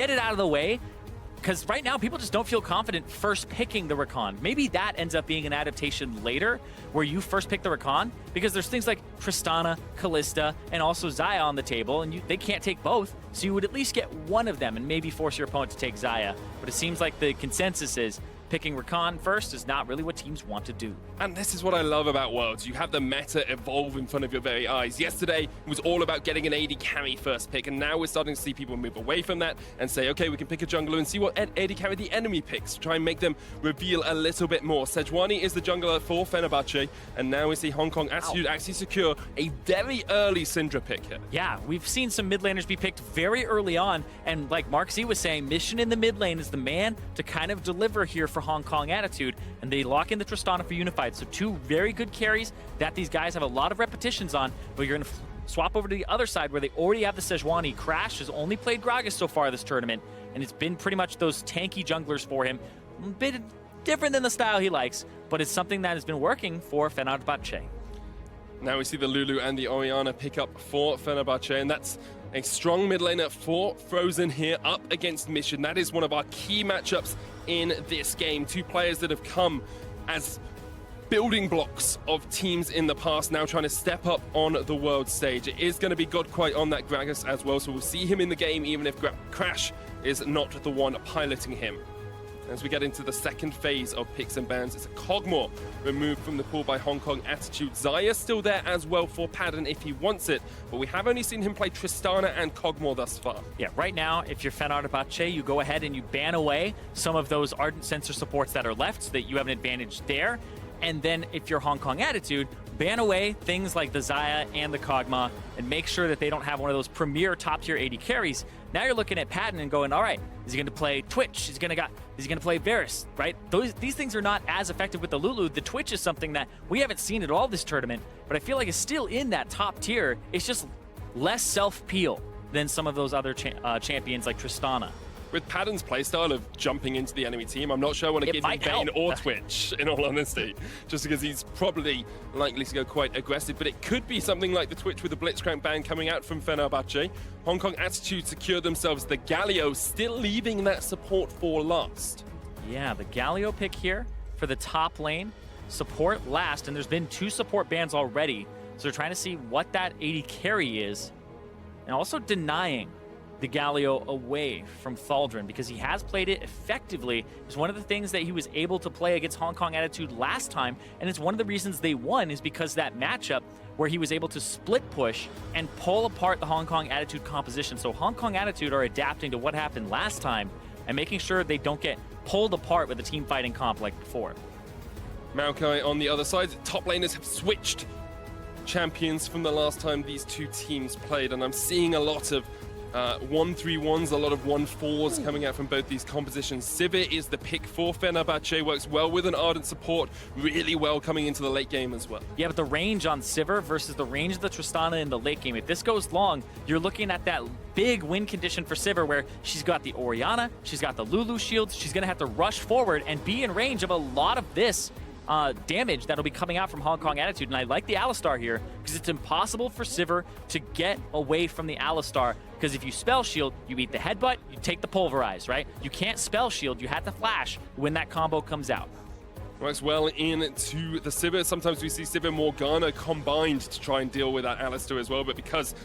get it out of the way. Because right now, people just don't feel confident first picking the Rakan. Maybe that ends up being an adaptation later, where you first pick the Rakan, because there's things like Tristana, Kalista, and also Xayah on the table, and they can't take both, so you would at least get one of them and maybe force your opponent to take Xayah. But it seems like the consensus is picking Rakan first is not really what teams want to do. And this is what I love about Worlds. You have the meta evolve in front of your very eyes. Yesterday, it was all about getting an AD carry first pick, and now we're starting to see people move away from that and say, okay, we can pick a jungler and see what AD carry the enemy picks, try and make them reveal a little bit more. Sejuani is the jungler for Fenerbahce, and now we see Hong Kong Attitude actually secure a very early Syndra pick here. Yeah, we've seen some mid laners be picked very early on, and like Mark Z was saying, Mission in the mid lane is the man to kind of deliver here for Hong Kong Attitude, and they lock in the Tristana for Unified. So two very good carries that these guys have a lot of repetitions on, but you're going to swap over to the other side where they already have the Sejuani. Crash has only played Gragas so far this tournament, and it's been pretty much those tanky junglers for him. A bit different than the style he likes, but it's something that has been working for Fenerbahce. Now we see the Lulu and the Orianna pick up for Fenerbahce, and that's a strong mid laner for Frozen here up against Mission. That is one of our key matchups in this game. Two players that have come as building blocks of teams in the past, now trying to step up on the world stage. It is going to be Godquite on that Gragas as well, so we'll see him in the game even if Crash is not the one piloting him. As we get into the second phase of picks and bans, it's a Kog'Maw removed from the pool by Hong Kong Attitude. Xayah still there as well for Padden if he wants it, but we have only seen him play Tristana and Kog'Maw thus far. Yeah, right now, if you're Fenerbahce, you go ahead and you ban away some of those Ardent Sensor supports that are left so that you have an advantage there. And then if you're Hong Kong Attitude, ban away things like the Xayah and the Kog'Maw and make sure that they don't have one of those premier top-tier AD carries. Now you're looking at Padden and going, all right, is he going to play Twitch? Is he going to play Varus, right? These things are not as effective with the Lulu. The Twitch is something that we haven't seen at all this tournament, but I feel like it's still in that top tier. It's just less self-peel than some of those other champions like Tristana. With Padden's playstyle of jumping into the enemy team, I'm not sure I want to give him Vayne or Twitch, in all honesty, just because he's probably likely to go quite aggressive, but it could be something like the Twitch with the Blitzcrank ban coming out from Fenerbahce. Hong Kong Attitude secure themselves the Galio, still leaving that support for last. Yeah, the Galio pick here for the top lane, support last, and there's been 2 support bans already, so they're trying to see what that AD carry is, and also denying the Galio away from Thaldrun because he has played it effectively. It's one of the things that he was able to play against Hong Kong Attitude last time, and it's one of the reasons they won is because that matchup where he was able to split push and pull apart the Hong Kong Attitude composition. So Hong Kong Attitude are adapting to what happened last time and making sure they don't get pulled apart with a team fighting comp like before. Maokai on the other side. Top laners have switched champions from the last time these two teams played, and I'm seeing a lot of 1-3-1s, a lot of 1-4s coming out from both these compositions. Sivir is the pick for Fenerbahce, works well with an Ardent support, really well coming into the late game as well. Yeah, but the range on Sivir versus the range of the Tristana in the late game, if this goes long, you're looking at that big win condition for Sivir where she's got the Orianna, she's got the Lulu shields, she's going to have to rush forward and be in range of a lot of this damage that'll be coming out from Hong Kong Attitude. And I like the Alistar here because it's impossible for Sivir to get away from the Alistar, because if you spell shield, you eat the headbutt, you take the pulverize, right? You can't spell shield, you have to flash when that combo comes out. Works well into the Sivir. Sometimes we see Sivir Morgana combined to try and deal with that Alistar as well, but because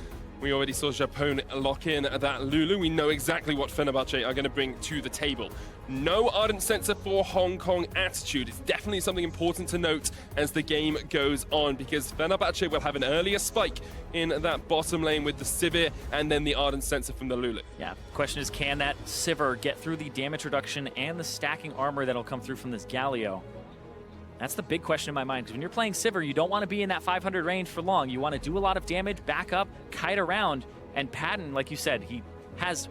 we already saw Japone lock in that Lulu, we know exactly what Fenerbahce are going to bring to the table. No Ardent Sensor for Hong Kong Attitude. It's definitely something important to note as the game goes on, because Fenerbahce will have an earlier spike in that bottom lane with the Sivir and then the Ardent Sensor from the Lulu. Yeah, the question is, can that Sivir get through the damage reduction and the stacking armor that'll come through from this Galio? That's the big question in my mind, because when you're playing Sivir, you don't want to be in that 500 range for long. You want to do a lot of damage, back up, kite around, and Padden, like you said, he has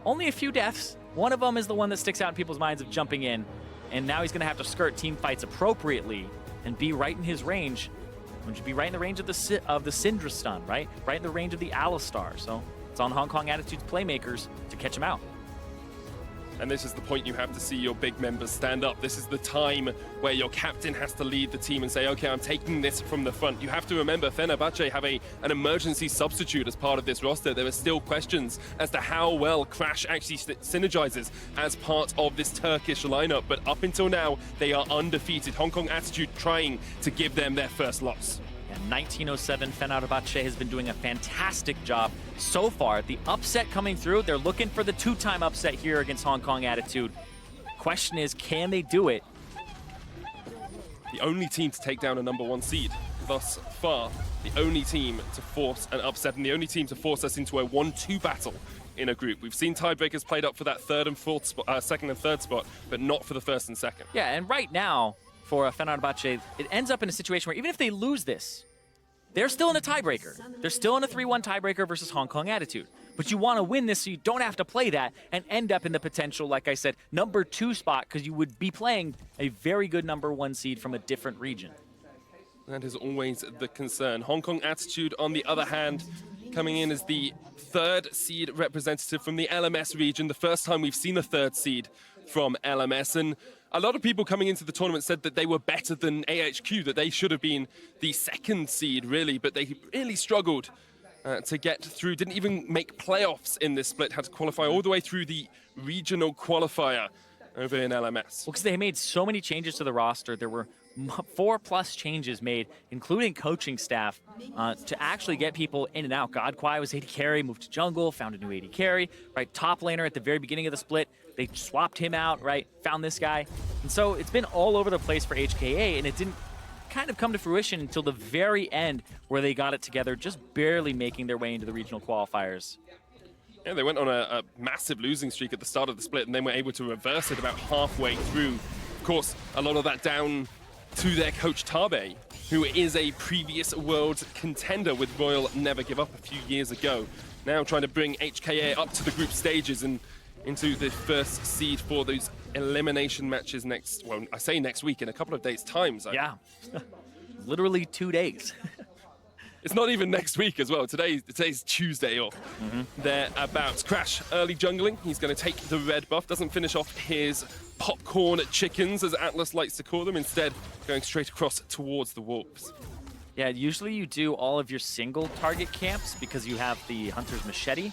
only a few deaths. One of them is the one that sticks out in people's minds of jumping in, and now he's going to have to skirt team fights appropriately and be right in his range, which would be right in the range of the Syndra stun, right? Right in the range of the Alistar. So it's on Hong Kong Attitude's playmakers to catch him out. And this is the point you have to see your big members stand up. This is the time where your captain has to lead the team and say, okay, I'm taking this from the front. You have to remember, Fenerbahce have an emergency substitute as part of this roster. There are still questions as to how well Crash actually synergizes as part of this Turkish lineup. But up until now, they are undefeated. Hong Kong Attitude trying to give them their first loss. 1907, Fenerbahce has been doing a fantastic job so far. The upset coming through, they're looking for the two-time upset here against Hong Kong Attitude. Question is, can they do it? The only team to take down a #1 seed thus far, the only team to force an upset, and the only team to force us into a 1-2 battle in a group. We've seen tiebreakers played up for that third and fourth spot, second and third spot, but not for the first and second. Yeah, and right now, for Fenerbahce, it ends up in a situation where even if they lose this, they're still in a tiebreaker. They're still in a 3-1 tiebreaker versus Hong Kong Attitude. But you want to win this so you don't have to play that and end up in the potential, like I said, #2 spot, because you would be playing a very good #1 seed from a different region. That is always the concern. Hong Kong Attitude, on the other hand, coming in as the third seed representative from the LMS region. The first time we've seen a third seed from LMS. And a lot of people coming into the tournament said that they were better than AHQ, that they should have been the second seed, really, but they really struggled to get through. Didn't even make playoffs in this split, had to qualify all the way through the regional qualifier over in LMS. Well, because they made so many changes to the roster. There were 4+ changes made, including coaching staff, to actually get people in and out. Godquai was AD carry, moved to jungle, found a new AD carry, right? Top laner at the very beginning of the split. They swapped him out, right? Found this guy. And so it's been all over the place for HKA, and it didn't kind of come to fruition until the very end where they got it together, just barely making their way into the regional qualifiers. Yeah, they went on a massive losing streak at the start of the split and then were able to reverse it about halfway through. Of course, a lot of that down to their coach Tabe, who is a previous world contender with Royal Never Give Up a few years ago. Now trying to bring HKA up to the group stages and into the first seed for those elimination matches next, well, I say next week, in a couple of days' time. So. Yeah, literally 2 days. It's not even next week as well. Today's Tuesday off. They're about Crash early jungling. He's going to take the red buff. Doesn't finish off his popcorn chickens, as Atlas likes to call them. Instead, going straight across towards the wolves. Yeah, usually you do all of your single target camps because you have the Hunter's Machete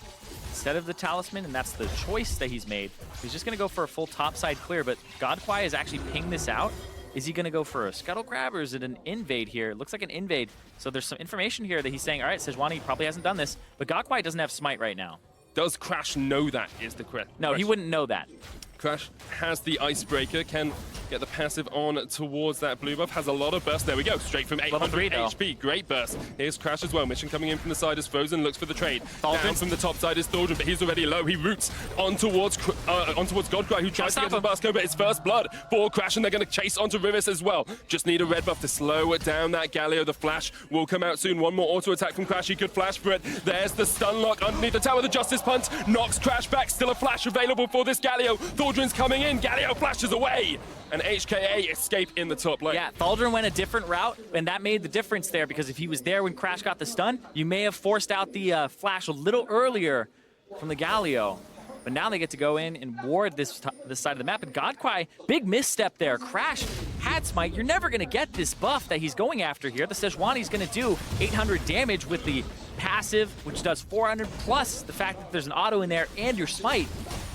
instead of the Talisman, and that's the choice that he's made. He's just going to go for a full topside clear, but Godquai has actually pinged this out. Is he going to go for a Scuttle Grab, or is it an invade here? It looks like an invade. So there's some information here that he's saying, all right, Sejuani probably hasn't done this, but Godquai doesn't have Smite right now. Does Crash know that is the question? No, he wouldn't know that. Crash has the Icebreaker, can get the passive on towards that blue buff, has a lot of burst. There we go, straight from 800 HP, great burst. Here's Crash as well, mission coming in from the side is Frozen, looks for the trade. Down from the top side is Thaldrin, but he's already low. He roots on towards Godcry, who tries to get to the Basco, but it's first blood for Crash, and they're going to chase onto Rivis as well. Just need a red buff to slow it down. That Galio, the flash will come out soon. One more auto attack from Crash, he could flash for it. There's the stun lock underneath the tower, the Justice Punch knocks Crash back, still a flash available for this Galio. Thaldrin's coming in, Galio flashes away, and HKA escape in the top lane. Yeah, Thaldrin went a different route, and that made the difference there, because if he was there when Crash got the stun, you may have forced out the flash a little earlier from the Galio. But now they get to go in and ward this side of the map, and Godquai, big misstep there. Crash had Smite. You're never going to get this buff that he's going after here. The Sejuani's going to do 800 damage with the passive, which does 400, plus the fact that there's an auto in there and your Smite,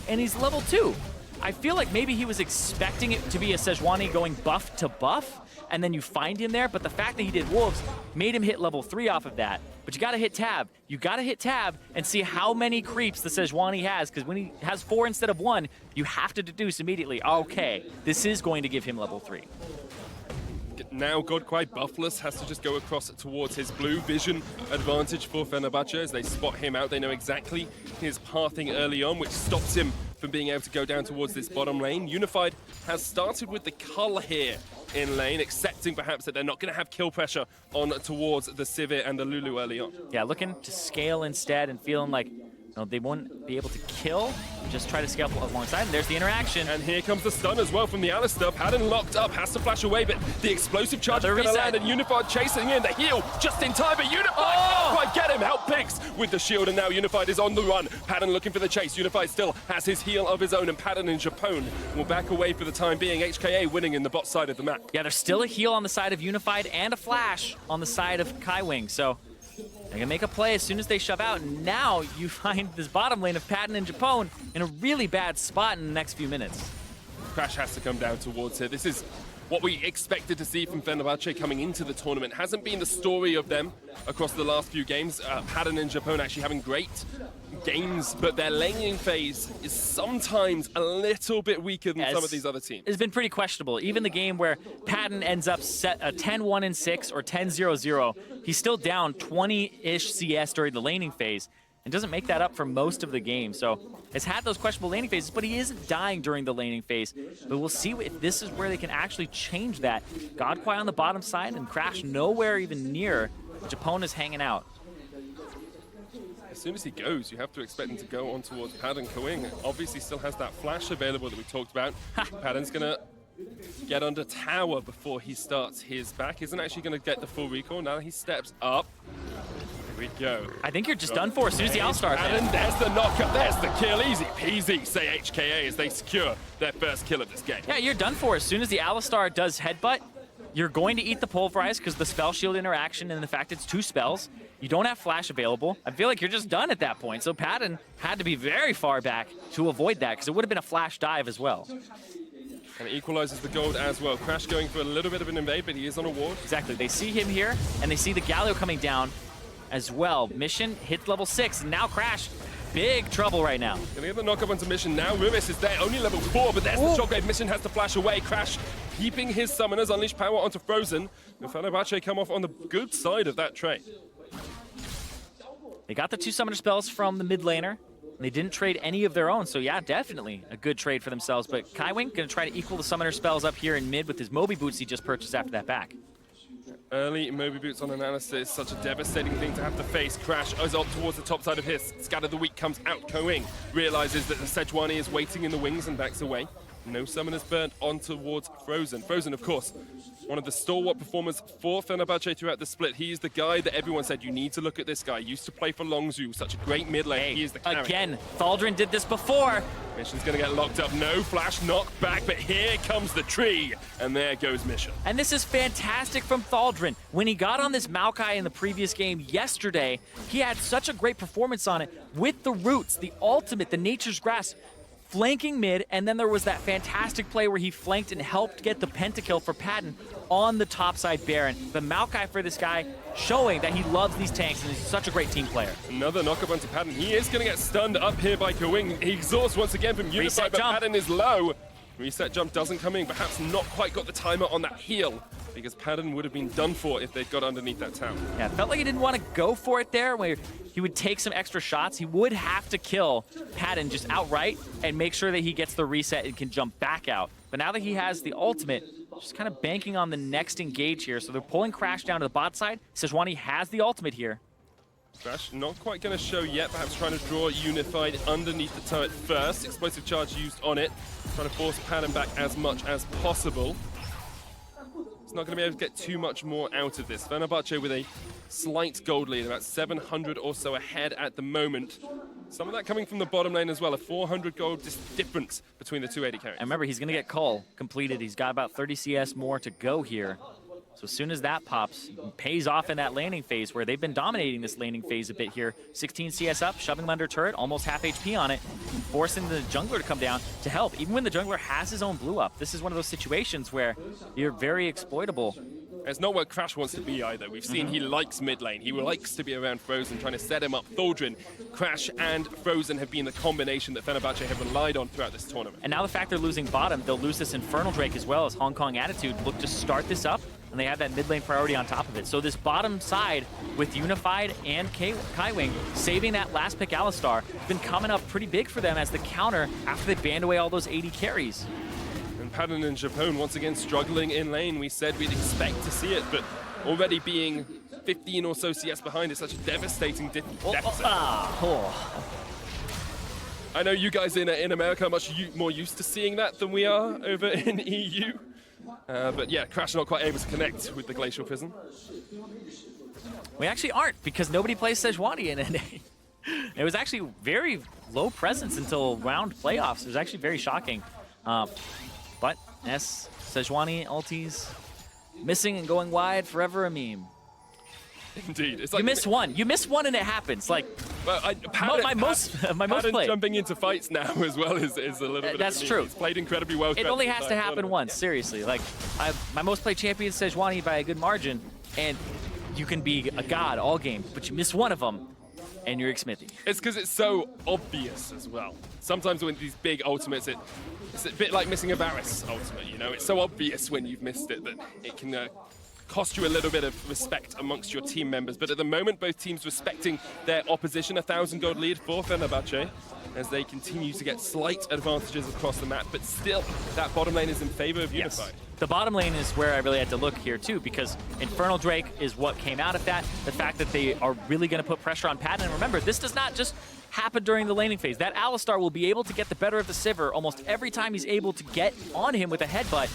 and he's level 2. I feel like maybe he was expecting it to be a Sejuani going buff to buff, and then you find him there, but the fact that he did Wolves made him hit level 3 off of that. But you gotta hit tab. You gotta hit tab and see how many creeps the Sejuani has, because when he has 4 instead of 1, you have to deduce immediately, okay, this is going to give him level 3. Now Godquai buffless has to just go across towards his blue. Vision advantage for Fenerbahce as they spot him out. They know exactly his pathing early on, which stops him from being able to go down towards this bottom lane. Unified has started with the cull here in lane, accepting perhaps that they're not going to have kill pressure on towards the Sivir and the Lulu early on. Yeah, looking to scale instead and feeling like No, they won't be able to kill. Just try to scale up alongside. And there's the interaction. And here comes the stun as well from the Alistar. Pattern locked up, has to flash away, but the explosive charge is going to land, and Unified chasing in the heal just in time, but Unified can't quite get him. Help picks with the shield, and now Unified is on the run. Pattern looking for the chase. Unified still has his heal of his own, and Pattern and Japone will back away for the time being. HKA winning in the bot side of the map. Yeah, there's still a heal on the side of Unified and a flash on the side of Kaiwing, so they're gonna make a play as soon as they shove out. And now you find this bottom lane of Patton and Japone in a really bad spot in the next few minutes. Crash has to come down towards here. This is what we expected to see from Fenerbahce coming into the tournament. Hasn't been the story of them across the last few games. Patton and Japone actually having great games, but their laning phase is sometimes a little bit weaker than some of these other teams. It's been pretty questionable. Even the game where Patton ends up set 10-1-6 or 10-0-0, he's still down 20-ish CS during the laning phase and doesn't make that up for most of the game. So has had those questionable laning phases, but he isn't dying during the laning phase. But we'll see if this is where they can actually change that. Godquai on the bottom side and Crash nowhere even near. Japone is hanging out. As soon as he goes, you have to expect him to go on towards Patton. Kawing obviously still has that flash available that we talked about. Patton's gonna get under tower before he starts his back. Isn't actually gonna get the full recall. Now he steps up. Here we go. I think you're just done for as soon as the Alistar. Patton, there's the knockup, there's the kill. Easy peasy, say HKA, as they secure their first kill of this game. Yeah, you're done for as soon as the Alistar does headbutt. You're going to eat the pulverize because the spell shield interaction and the fact it's 2 spells. You don't have flash available. I feel like you're just done at that point. So Patton had to be very far back to avoid that because it would have been a flash dive as well. And it equalizes the gold as well. Crash going for a little bit of an invade, but he is on a ward. Exactly. They see him here and they see the Galio coming down as well. Mission hit level 6 and now Crash. Big trouble right now. Gonna get the knockup onto Mission now. Rumis is there, only level 4, but there's the shockwave. Mission has to flash away. Crash keeping his summoners, unleash power onto Frozen. And Fenerbahce come off on the good side of that trade. They got the 2 summoner spells from the mid laner. And they didn't trade any of their own, so yeah, definitely a good trade for themselves. But Kaiwing gonna try to equal the summoner spells up here in mid with his Moby boots he just purchased after that back. Early Moby boots on analysis, such a devastating thing to have to face. Crash is up towards the top side of his. Scatter the Weak comes out. Kawing realizes that the Sejuani is waiting in the wings and backs away. No summoners burnt on towards Frozen. Frozen, of course, one of the stalwart performers for Fenerbahce throughout the split. He is the guy that everyone said, you need to look at this guy. Used to play for Longzhu, such a great mid lane. Hey, he is the carry. Again, Thaldrin did this before. Mission's gonna get locked up. No flash knock back, but here comes the tree. And there goes Mission. And this is fantastic from Thaldrin. When he got on this Maokai in the previous game yesterday, he had such a great performance on it with the roots, the ultimate, the Nature's Grass, flanking mid, and then there was that fantastic play where he flanked and helped get the pentakill for Patton on the topside Baron. The Maokai for this guy showing that he loves these tanks and he's such a great team player. Another knockup onto Patton. He is going to get stunned up here by Kawing. He exhausts once again from Unified, but Patton is low. Reset jump doesn't come in, perhaps not quite got the timer on that heal, because Patton would have been done for if they'd got underneath that tower. Yeah, it felt like he didn't want to go for it there, where he would take some extra shots. He would have to kill Patton just outright and make sure that he gets the reset and can jump back out. But now that he has the ultimate, just kind of banking on the next engage here. So they're pulling Crash down to the bot side. Sejuani has the ultimate here. Crash not quite going to show yet, perhaps trying to draw Unified underneath the turret first. Explosive charge used on it, trying to force Patton back as much as possible. It's not going to be able to get too much more out of this. Fenerbahce with a slight gold lead, about 700 or so ahead at the moment. Some of that coming from the bottom lane as well, a 400 gold difference between the two AD carries. And remember, he's going to get Cull completed. He's got about 30 CS more to go here. So as soon as that pops, it pays off in that laning phase where they've been dominating this laning phase a bit here. 16 CS up, shoving him under turret, almost half HP on it, forcing the jungler to come down to help. Even when the jungler has his own blue up, this is one of those situations where you're very exploitable. It's not where Crash wants to be either. We've seen he likes mid lane. He likes to be around Frozen, trying to set him up. Thaldrin, Crash, and Frozen have been the combination that Fenerbahce have relied on throughout this tournament. And now the fact they're losing bottom, they'll lose this Infernal Drake as well as Hong Kong Attitude look to start this up, and they have that mid lane priority on top of it. So this bottom side with Unified and Kaiwing saving that last pick Alistar has been coming up pretty big for them as the counter after they banned away all those AD carries. And Patton and Japone once again struggling in lane. We said we'd expect to see it, but already being 15 or so CS behind is such a devastating deficit. I know you guys in America are much more used to seeing that than we are over in EU. But yeah, Crash not quite able to connect with the Glacial Prism. We actually aren't, because nobody plays Sejuani in NA. It was actually very low presence until round playoffs. It was actually very shocking. But Sejuani ultis missing and going wide, forever a meme. Indeed. It's like You missed one. You missed one and it happens. Like, well, my most play. Jumping into fights now as well is a little bit That's of a meme. true. He's played incredibly well. It only has to happen once, seriously. Like, my most played champion is Sejuani by a good margin, and you can be a god all game, but you miss one of them, and you're Xmithy. It's because it's so obvious as well. Sometimes when these big ultimates, it's a bit like missing a Varus ultimate, you know? It's so obvious when you've missed it that it can cost you a little bit of respect amongst your team members. But at the moment, both teams respecting their opposition. 1,000 gold lead for Fenerbahce as they continue to get slight advantages across the map. But still, that bottom lane is in favor of Unified. Yes. The bottom lane is where I really had to look here too, because Infernal Drake is what came out of that. The fact that they are really going to put pressure on Patton. And remember, this does not just happen during the laning phase. That Alistar will be able to get the better of the Sivir almost every time he's able to get on him with a headbutt.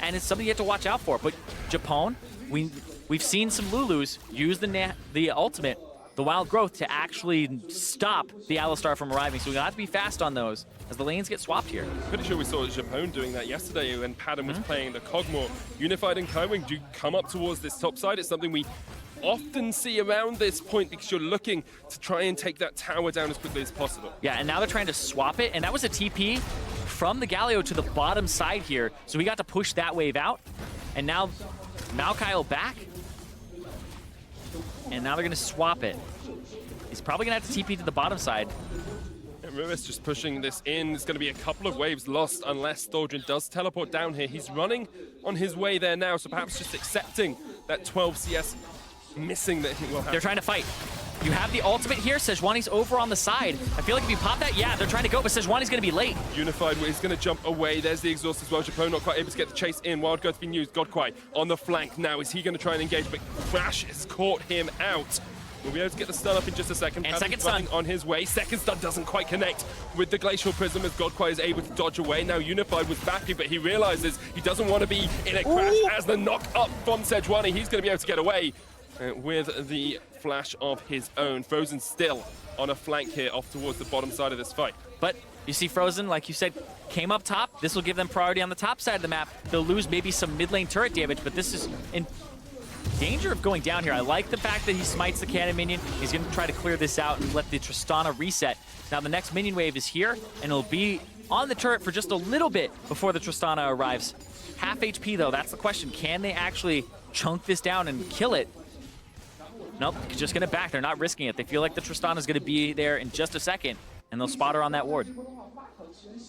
And it's something you have to watch out for. But Japone, we've seen some Lulus use the ultimate, the Wild Growth, to actually stop the Alistar from arriving. So we got to be fast on those as the lanes get swapped here. Pretty sure we saw Japone doing that yesterday when Padden was playing the Cogmore. Unified and Kaiwing do come up towards this top side. It's something we often see around this point because you're looking to try and take that tower down as quickly as possible. Yeah, and now they're trying to swap it, and that was a TP from the Galio to the bottom side here. So we got to push that wave out, and now Kyle back, and now they're gonna swap it. He's probably gonna have to TP to the bottom side. And Ruiz just pushing this in. It's gonna be a couple of waves lost unless Thorgrin does teleport down here. He's running on his way there now, so perhaps just accepting that 12 CS missing that he will have. They're trying to fight. You have the ultimate here. Sejuani's over on the side. I feel like if you pop that, yeah, they're trying to go, but Sejuani's going to be late. Unified is going to jump away. There's the exhaust as well. Japone not quite able to get the chase in. Wild Growth being used. Godquai on the flank now. Is he going to try and engage? But Crash has caught him out. We'll be able to get the stun up in just a second. And second stun on his way. Second stun doesn't quite connect with the Glacial Prism as Godquai is able to dodge away. Now Unified was backing, but he realizes he doesn't want to be in a crash. As the knock up from Sejuani, he's going to be able to get away with the flash of his own. Frozen still on a flank here off towards the bottom side of this fight. But you see Frozen, like you said, came up top. This will give them priority on the top side of the map. They'll lose maybe some mid lane turret damage, but this is in danger of going down here. I like the fact that he smites the cannon minion. He's going to try to clear this out and let the Tristana reset. Now the next minion wave is here, and it'll be on the turret for just a little bit before the Tristana arrives. Half HP though, that's the question. Can they actually chunk this down and kill it? Nope, just gonna back. They're not risking it. They feel like the Tristana's gonna be there in just a second, and they'll spot her on that ward.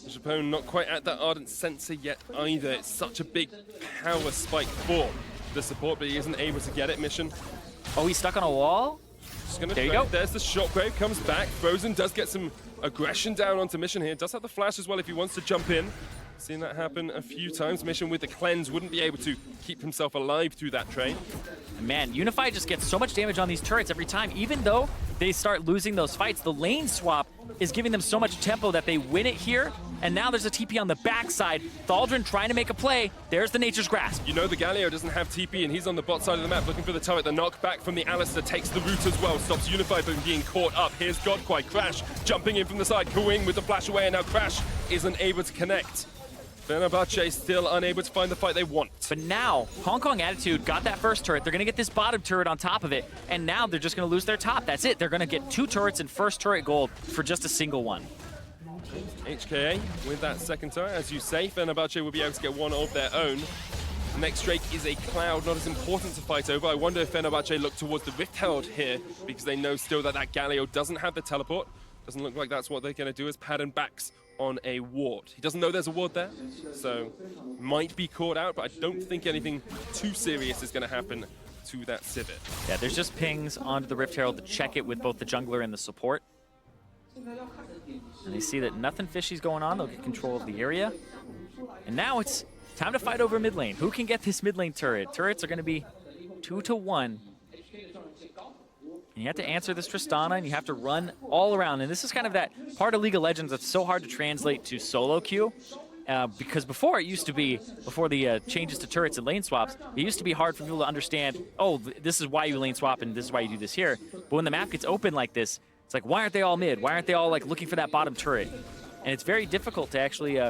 Japone not quite at that Ardent Sensor yet either. It's such a big power spike for the support, but he isn't able to get it. Mission. Oh, he's stuck on a wall? Just gonna there you go. There's the Shockwave, comes back. Frozen does get some aggression down onto Mission here. Does have the flash as well if he wants to jump in. Seen that happen a few times. Mission with the cleanse wouldn't be able to keep himself alive through that trade. Man, Unified just gets so much damage on these turrets every time. Even though they start losing those fights, the lane swap is giving them so much tempo that they win it here. And now there's a TP on the backside. Thaldrin trying to make a play. There's the Nature's Grasp. You know the Galio doesn't have TP, and he's on the bot side of the map looking for the turret. The knockback from the Alistar takes the root as well. Stops Unified from being caught up. Here's Godquai. Crash jumping in from the side. Cooing with the flash away, and now Crash isn't able to connect. Fenerbahce still unable to find the fight they want. But now, Hong Kong Attitude got that first turret. They're going to get this bottom turret on top of it. And now they're just going to lose their top. That's it. They're going to get 2 turrets and first turret gold for just a single one. HKA with that second turret. As you say, Fenerbahce will be able to get one of their own. Next Drake is a Cloud, not as important to fight over. I wonder if Fenerbahce look towards the Rift Herald here because they know still that Galio doesn't have the teleport. Doesn't look like that's what they're going to do as Padden backs on a ward. He doesn't know there's a ward there, so might be caught out, but I don't think anything too serious is going to happen to that Civet. Yeah, there's just pings onto the Rift Herald to check it with both the jungler and the support. And they see that nothing fishy's going on. They'll get control of the area. And now it's time to fight over mid lane. Who can get this mid lane turret? Turrets are going to be 2-to-1. And you have to answer this Tristana, and you have to run all around. And this is kind of that part of League of Legends that's so hard to translate to solo queue. Because before it used to be, before the changes to turrets and lane swaps, it used to be hard for people to understand, oh, this is why you lane swap and this is why you do this here. But when the map gets open like this, it's like, why aren't they all mid? Why aren't they all like looking for that bottom turret? And it's very difficult to actually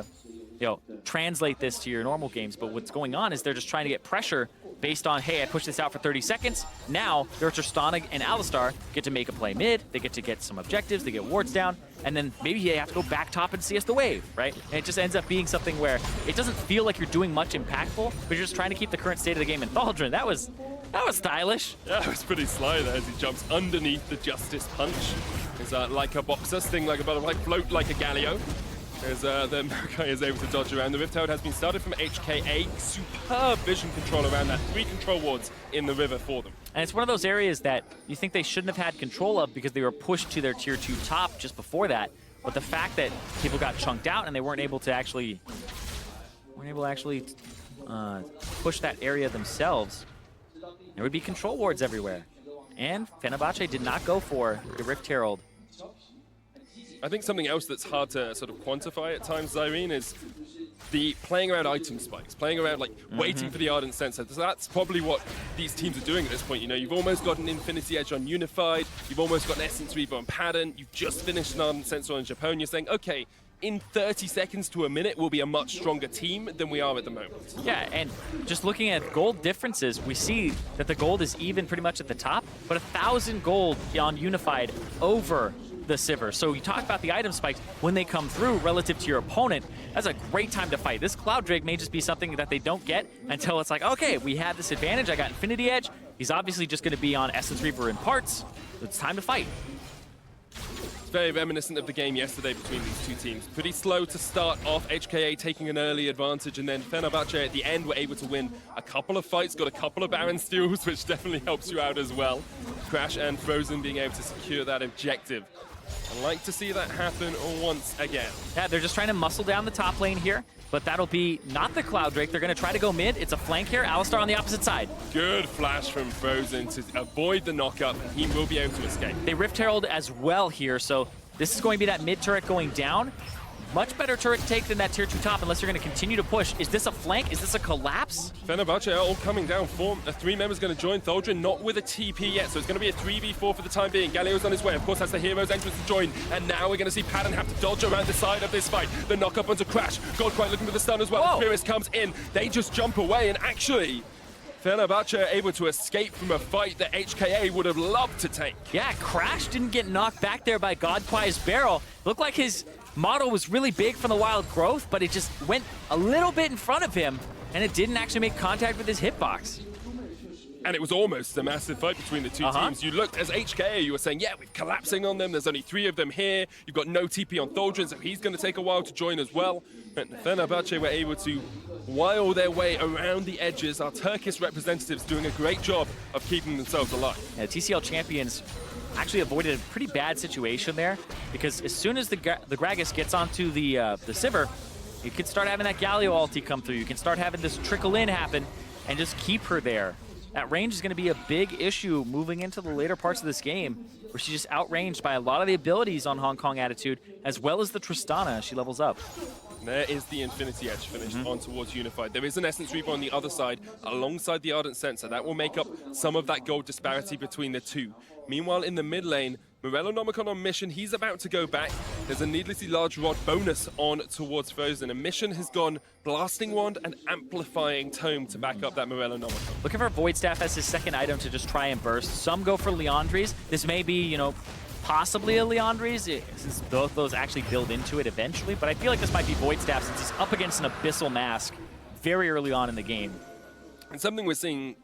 translate this to your normal games. But what's going on is they're just trying to get pressure based on, hey, I pushed this out for 30 seconds. Now, their Tristana and Alistar get to make a play mid. They get some objectives. They get wards down. And then maybe they have to go back top and CS the wave, right? And it just ends up being something where it doesn't feel like you're doing much impactful, but you're just trying to keep the current state of the game in Thaldron. That was stylish. Yeah, it was pretty sly there as he jumps underneath the Justice Punch. It's like a boxer, sting like a butterfly, float like a Galio. As the Maokai is able to dodge around. The Rift Herald has been started from HKA. Superb vision control around that. 3 control wards in the river for them. And it's one of those areas that you think they shouldn't have had control of because they were pushed to their tier 2 top just before that. But the fact that people got chunked out and they weren't able to actually push that area themselves, there would be control wards everywhere. And Fenerbahce did not go for the Rift Herald. I think something else that's hard to sort of quantify at times, Zyrene, is the playing around item spikes, playing around like waiting for the Ardent Sensor. So that's probably what these teams are doing at this point. You know, you've almost got an Infinity Edge on Unified, you've almost got an Essence Reaver on Pattern, you've just finished an Ardent Sensor on Japone. You're saying, okay, in 30 seconds to a minute, we'll be a much stronger team than we are at the moment. Yeah, and just looking at gold differences, we see that the gold is even pretty much at the top, but 1,000 gold on Unified over the Sivir. So you talk about the item spikes when they come through relative to your opponent. That's a great time to fight. This Cloud Drake may just be something that they don't get until it's like, okay, we have this advantage. I got Infinity Edge. He's obviously just going to be on Essence Reaver in parts. It's time to fight. It's very reminiscent of the game yesterday between these two teams. Pretty slow to start off, HKA taking an early advantage, and then Fenerbahce at the end were able to win a couple of fights, got a couple of Baron steals, which definitely helps you out as well. Crash and Frozen being able to secure that objective. I'd like to see that happen once again. Yeah, they're just trying to muscle down the top lane here, but that'll be not the Cloud Drake. They're going to try to go mid. It's a flank here. Alistar on the opposite side. Good flash from Frozen to avoid the knockup, and he will be able to escape. They Rift Herald as well here, so this is going to be that mid turret going down. Much better turret to take than that tier 2 top unless you're going to continue to push. Is this a flank? Is this a collapse? Fenerbahce are all coming down. 3 members going to join Thaldron, not with a TP yet, so it's going to be a 3v4 for the time being. Galio's on his way. Of course, that's the hero's entrance to join, and now we're going to see Pattern have to dodge around the side of this fight. The knock-up onto Crash. Godquite looking for the stun as well. Furious comes in. They just jump away, and actually, Fenerbahce are able to escape from a fight that HKA would have loved to take. Yeah, Crash didn't get knocked back there by Godquite's barrel. Looked like his model was really big from the wild growth, but it just went a little bit in front of him, and it didn't actually make contact with his hitbox. And it was almost a massive fight between the two teams. You looked, as HKA, you were saying, yeah, we're collapsing on them. There's only 3 of them here. You've got no TP on Thaldron, so he's going to take a while to join as well. And Fenerbahce were able to wile their way around the edges. Our Turkish representatives doing a great job of keeping themselves alive. Yeah, TCL champions actually avoided a pretty bad situation there, because as soon as the Gragas gets onto the Sivir, you can start having that Galio ulti come through. You can start having this trickle in happen and just keep her there. That range is going to be a big issue moving into the later parts of this game, where she's just outranged by a lot of the abilities on Hong Kong Attitude, as well as the Tristana as she levels up. There is the Infinity Edge finished on towards Unified. There is an Essence Reaver on the other side, alongside the Ardent Sensor. That will make up some of that gold disparity between the two. Meanwhile, in the mid lane, Morellonomicon on Mission, he's about to go back. There's a needlessly large rod bonus on towards Frozen, and Mission has gone Blasting Wand and Amplifying Tome to back up that Morellonomicon. Looking for Void Staff as his second item to just try and burst. Some go for Leandries. This may be, you know, possibly a Leandries, since both those actually build into it eventually, but I feel like this might be Void Staff since he's up against an Abyssal Mask very early on in the game. And something we're seeing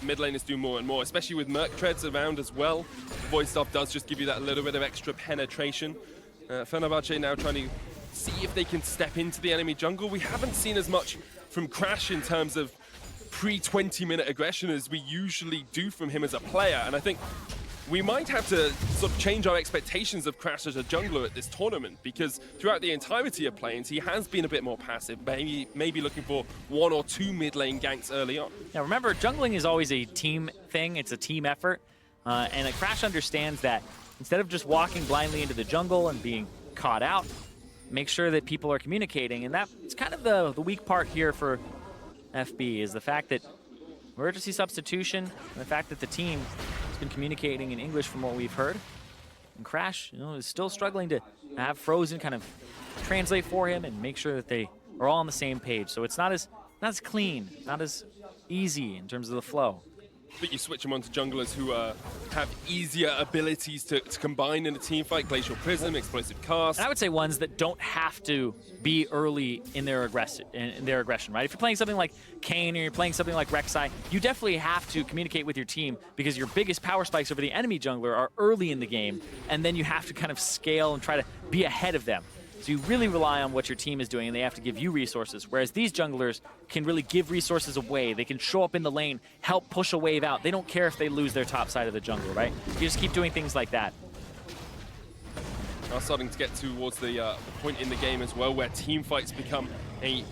mid laners do more and more, especially with Merc Treads around as well. Void Staff does just give you that little bit of extra penetration. Fenerbahce now trying to see if they can step into the enemy jungle. We haven't seen as much from Crash in terms of pre-20-minute aggression as we usually do from him as a player, and I think we might have to sort of change our expectations of Crash as a jungler at this tournament, because throughout the entirety of Plains, he has been a bit more passive, maybe looking for 1 or 2 mid lane ganks early on. Now remember, jungling is always a team thing. It's a team effort. And Crash understands that instead of just walking blindly into the jungle and being caught out, make sure that people are communicating. And that's kind of the weak part here for FB, is the fact that emergency substitution and the fact that the team has been communicating in English from what we've heard. And Crash, is still struggling to have Frozen kind of translate for him and make sure that they are all on the same page. So it's not as clean, not as easy in terms of the flow. But you switch them onto junglers who have easier abilities to combine in a team fight. Glacial Prism, Explosive Cast. And I would say ones that don't have to be early in their aggression, right? If you're playing something like Kayn or you're playing something like Rek'Sai, you definitely have to communicate with your team because your biggest power spikes over the enemy jungler are early in the game, and then you have to kind of scale and try to be ahead of them. So you really rely on what your team is doing, and they have to give you resources, whereas these junglers can really give resources away. They can show up in the lane, help push a wave out. They don't care if they lose their top side of the jungle, right? You just keep doing things like that. Now starting to get towards the point in the game as well where team fights become a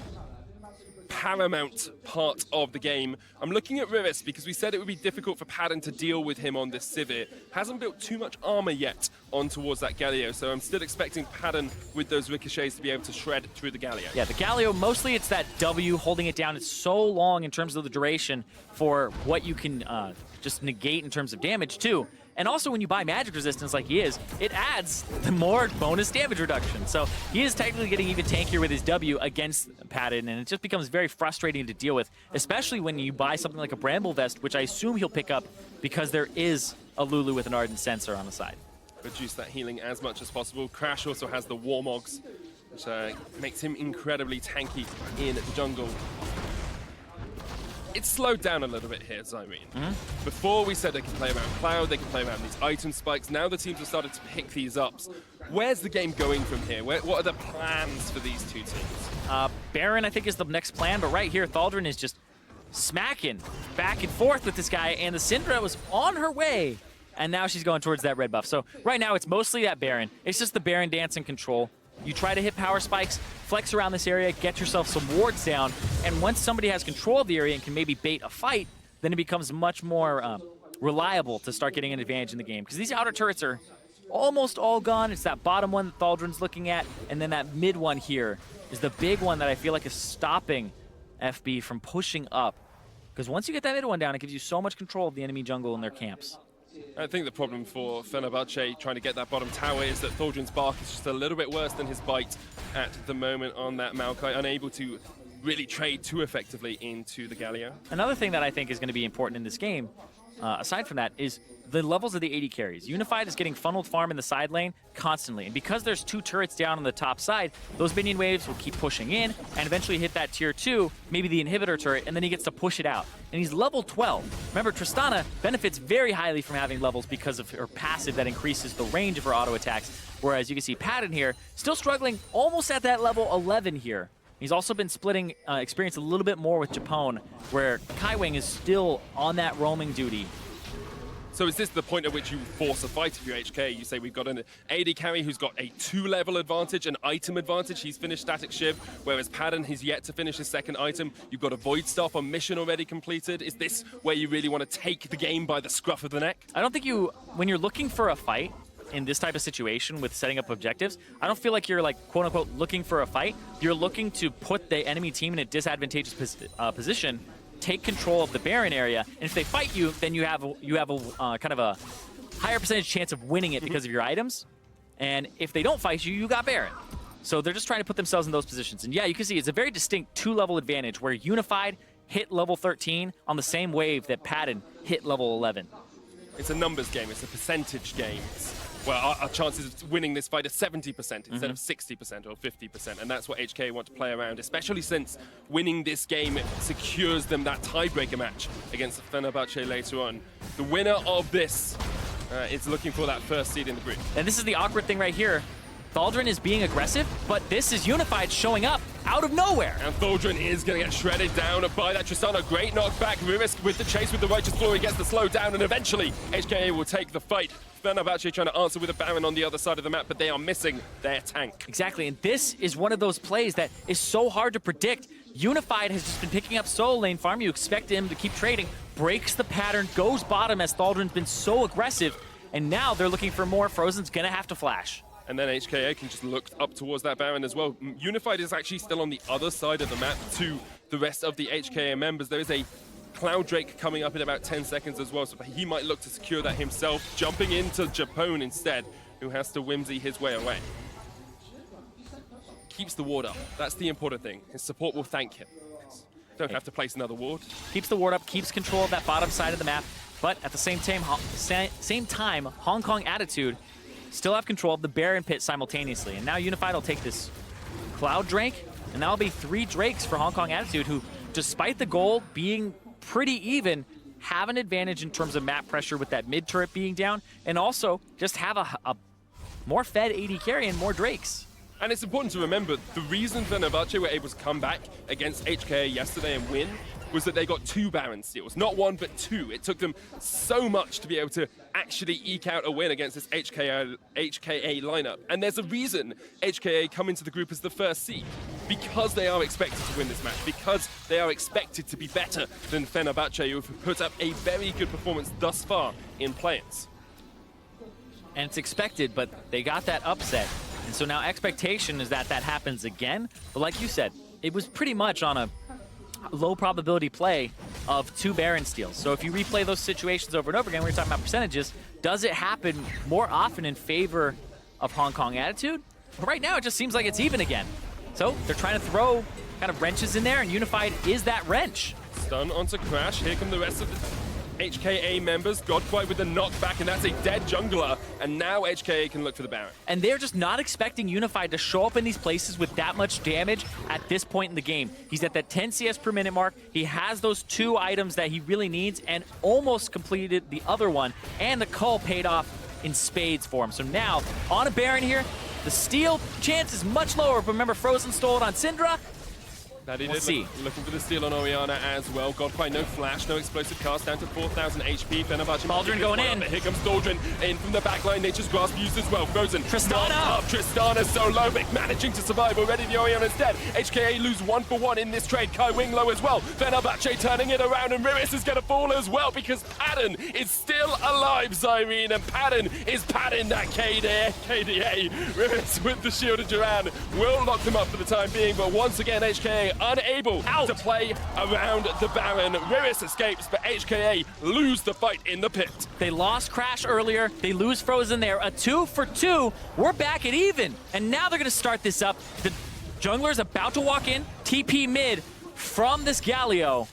paramount part of the game. I'm looking at Riris because we said it would be difficult for Padden to deal with him on this Sivir. Hasn't built too much armor yet on towards that Galio, so I'm still expecting Padden with those ricochets to be able to shred through the Galio. Yeah, the Galio, mostly it's that W holding it down. It's so long in terms of the duration for what you can just negate in terms of damage too. And also when you buy magic resistance like he is, it adds the more bonus damage reduction. So he is technically getting even tankier with his W against Padden, and it just becomes very frustrating to deal with, especially when you buy something like a Bramble Vest, which I assume he'll pick up because there is a Lulu with an Ardent Sensor on the side. Reduce that healing as much as possible. Crash also has the Warmogs, which makes him incredibly tanky in the jungle. It's slowed down a little bit here, Zyrene. Before we said they can play around Cloud, they can play around these item spikes. Now the teams have started to pick these up. Where's the game going from here? What are the plans for these two teams? Baron, I think, is the next plan, but right here, Thaldrun is just smacking back and forth with this guy, and the Syndra was on her way, and now she's going towards that red buff. So right now, it's mostly that Baron. It's just the Baron dance in control. You try to hit power spikes, flex around this area, get yourself some wards down, and once somebody has control of the area and can maybe bait a fight, then it becomes much more reliable to start getting an advantage in the game. Because these outer turrets are almost all gone. It's that bottom one that Thaldrun's looking at, and then that mid one here is the big one that I feel like is stopping FB from pushing up. Because once you get that mid one down, it gives you so much control of the enemy jungle and their camps. I think the problem for Fenerbahce trying to get that bottom tower is that Thaldrun's bark is just a little bit worse than his bite at the moment on that Maokai, unable to really trade too effectively into the Galio. Another thing that I think is going to be important in this game, aside from that, is the levels of the AD carries. Unified is getting funneled farm in the side lane constantly, and because there's two turrets down on the top side, those minion waves will keep pushing in and eventually hit that tier 2, maybe the inhibitor turret, and then he gets to push it out. And he's level 12. Remember, Tristana benefits very highly from having levels because of her passive that increases the range of her auto attacks, whereas you can see Padden here still struggling almost at that level 11 here. He's also been splitting experience a little bit more with Japone, where Kaiwing is still on that roaming duty. So is this the point at which you force a fight if you're HKA? You say we've got an AD carry who's got a 2-level advantage, an item advantage. He's finished Static Shiv, whereas Padden has yet to finish his second item. You've got a Void Staff on mission already completed. Is this where you really want to take the game by the scruff of the neck? I don't think when you're looking for a fight in this type of situation with setting up objectives, I don't feel like you're like quote unquote looking for a fight. You're looking to put the enemy team in a disadvantageous position, take control of the Baron area, and if they fight you, then you have a kind of a higher percentage chance of winning it because of your items. And if they don't fight you, you got Baron. So they're just trying to put themselves in those positions. And yeah, you can see it's a very distinct 2-level advantage where Unified hit level 13 on the same wave that Padden hit level 11. It's a numbers game, it's a percentage game. Well, our chances of winning this fight are 70% instead of 60% or 50%, and that's what HKA want to play around, especially since winning this game secures them that tiebreaker match against Fenerbahce later on. The winner of this is looking for that first seed in the group. And this is the awkward thing right here. Thaldrun is being aggressive, but this is Unified showing up out of nowhere. And Thaldrun is going to get shredded down by that Tristana. Great knockback. Riris with the chase with the Righteous Glory gets the slow down, and eventually HKA will take the fight. Fenerbahce trying to answer with a Baron on the other side of the map, but they are missing their tank. Exactly, and this is one of those plays that is so hard to predict. Unified has just been picking up solo lane farm. You expect him to keep trading, breaks the pattern, goes bottom as Thaldren's been so aggressive, and now they're looking for more. Frozen's gonna have to flash. And then HKA can just look up towards that Baron as well. Unified is actually still on the other side of the map to the rest of the HKA members. There is a Cloud Drake coming up in about 10 seconds as well, so he might look to secure that himself, jumping into Japone instead, who has to whimsy his way away. Keeps the ward up. That's the important thing. His support will thank him. Don't have to place another ward. Keeps the ward up, keeps control of that bottom side of the map, but at the same time, Hong Kong Attitude still have control of the Baron pit simultaneously. And now Unified will take this Cloud Drake, and that'll be 3 Drakes for Hong Kong Attitude, who, despite the goal being pretty even, have an advantage in terms of map pressure with that mid turret being down, and also just have a more fed AD carry and more Drakes. And it's important to remember, the reason Fenerbahce were able to come back against HKA yesterday and win was that they got 2 Baron steals. Not 1, but 2. It took them so much to be able to actually eke out a win against this HKA lineup. And there's a reason HKA come into the group as the first seed. Because they are expected to win this match. Because they are expected to be better than Fenerbahce, who have put up a very good performance thus far in play-ins. And it's expected, but they got that upset. And so now expectation is that that happens again. But like you said, it was pretty much on a low probability play of 2 Baron steals. So if you replay those situations over and over again, we're talking about percentages, does it happen more often in favor of Hong Kong Attitude? But right now, it just seems like it's even again. So they're trying to throw kind of wrenches in there, and Unified is that wrench. Stun onto Crash. Here come the rest of the HKA members. Godquite with the knockback, and that's a dead jungler. And now HKA can look for the Baron. And they're just not expecting Unified to show up in these places with that much damage at this point in the game. He's at that 10 CS per minute mark. He has those 2 items that he really needs and almost completed the other one. And the cull paid off in spades for him. So now, on a Baron here, the steal chance is much lower. But remember, Frozen stole it on Syndra. That he We'll did see. Looking for the steal on Orianna as well. Godquite, no flash, no explosive cast, down to 4,000 HP. Fenerbahce. Thaldren going in. Here comes Thaldren in from the backline. Nature's Grasp used as well. Frozen. Tristana. Up. Tristana so low, but managing to survive already. The Orianna's dead. HKA lose 1 for 1 in this trade. Kai Wing low as well. Fenerbahce turning it around, and Riris is going to fall as well because Padden is still alive, Zyrene, and Padden is padding that KDA. Riris with the shield of Duran will lock them up for the time being, but once again, HKA unable to play around the Baron. Riris escapes, but HKA lose the fight in the pit. They lost Crash earlier. They lose Frozen there. A 2 for 2. We're back at even. And now they're going to start this up. The jungler's about to walk in. TP mid from this Galio.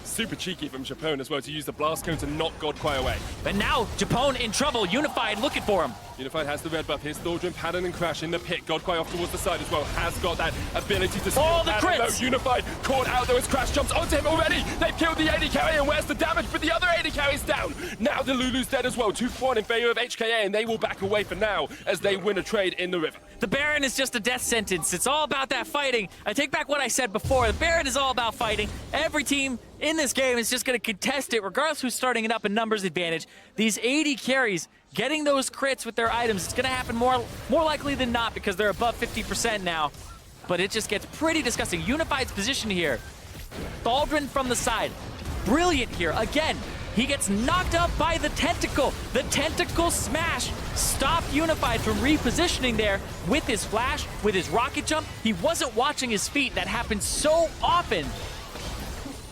Super cheeky from Japone as well to use the blast cone to knock Godquite away. But now Japone in trouble. Unified looking for him. Unified has the red buff. Here's Thaldren, Padden, and Crash in the pit. Godquite off towards the side as well. Has got that ability to steal. Oh, the Padden, crits! though. Unified caught out though as Crash jumps onto him already. They've killed the AD carry, and where's the damage? But the other AD carry's down. Now the Lulu's dead as well. 2-1 in favor of HKA, and they will back away for now as they win a trade in the river. The Baron is just a death sentence. It's all about that fighting. I take back what I said before. The Baron is all about fighting. Every team in this game is just going to contest it, regardless who's starting it up in numbers advantage. These AD carries, getting those crits with their items, it's going to happen more likely than not because they're above 50% now. But it just gets pretty disgusting. Unified's position here. Thaldren from the side. Brilliant here. Again, he gets knocked up by the tentacle. The tentacle smash stopped Unified from repositioning there with his flash, with his rocket jump. He wasn't watching his feet. That happens so often.